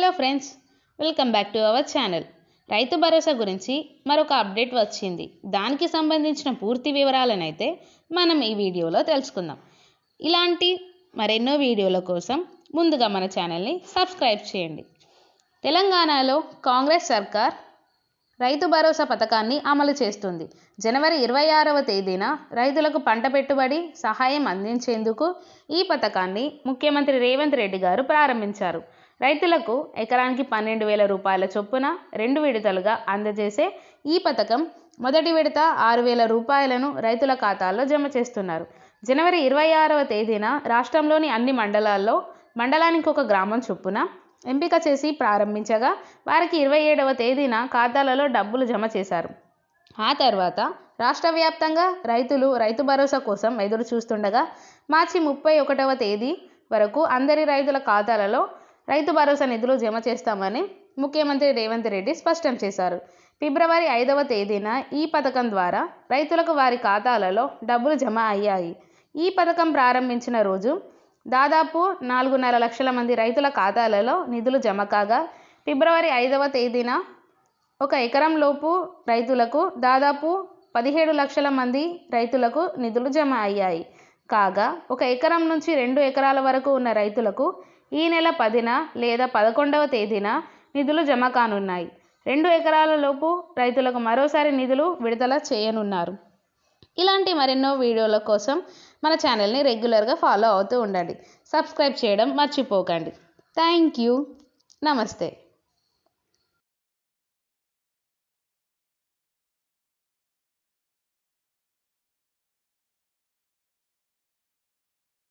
Hello friends, welcome back to our channel. Rythu Bharosa గురించి మరొక update వచ్చింది. దానికి సంబంధించిన పూర్తి వివరాలనైతే మనం ఈ వీడియోలో తెలుసుకుందాం. ఇలాంటి మరెన్నో వీడియోల కోసం ముందుగా మన ఛానల్ని సబ్స్క్రైబ్ చేయండి. తెలంగాణలో కాంగ్రెస్ సర్కార్ రైతు భరోసా పథకాన్ని అమలు చేస్తుంది. జనవరి 26వ తేదీన రైతులకు పంట పెట్టుబడి సహాయం అందించేందుకు ఈ పథకాన్ని ముఖ్యమంత్రి రేవంత్ రెడ్డి గారు ప్రారంభించారు. రైతులకు ఎకరానికి 12,000 రూపాయల చొప్పున 2 విడతలుగా అందజేసే ఈ పథకం మొదటి విడత 6,000 రూపాయలను రైతుల ఖాతాల్లో జమ చేస్తున్నారు. జనవరి 26వ తేదీన రాష్ట్రంలోని అన్ని మండలాల్లో మండలానికి ఒక గ్రామం చొప్పున ఎంపిక చేసి ప్రారంభించగా వారికి 27వ తేదీన ఖాతాలలో డబ్బులు జమ చేశారు. ఆ తర్వాత రాష్ట్ర వ్యాప్తంగా రైతులు రైతు భరోసా కోసం ఎదురు చూస్తుండగా మార్చి 31వ తేదీ వరకు అందరి రైతుల ఖాతాలలో రైతు భరోసా నిధులు జమ చేస్తామని ముఖ్యమంత్రి రేవంత్ రెడ్డి స్పష్టం చేశారు. ఫిబ్రవరి 5వ తేదీన ఈ పథకం ద్వారా రైతులకు వారి ఖాతాలలో డబ్బులు జమ అయ్యాయి. ఈ పథకం ప్రారంభించిన రోజు దాదాపు 4.5 లక్షల మంది రైతుల ఖాతాలలో నిధులు జమ కాగా ఫిబ్రవరి 5వ తేదీన 1 ఎకరం లోపు రైతులకు దాదాపు 17 లక్షల మంది రైతులకు నిధులు జమ అయ్యాయి. కాగా 1 ఎకరం నుంచి 2 ఎకరాల వరకు ఉన్న రైతులకు ఈ నెల 10న లేదా 11వ తేదీన నిధులు జమ కానున్నాయి. 2 ఎకరాల లోపు రైతులకు మరోసారి నిధులు విడుదల చేయనున్నారు. ఇలాంటి మరెన్నో వీడియోల కోసం మన ఛానల్ని రెగ్యులర్గా ఫాలో అవుతూ ఉండండి. సబ్స్క్రైబ్ చేయడం మర్చిపోకండి. Thank you. నమస్తే.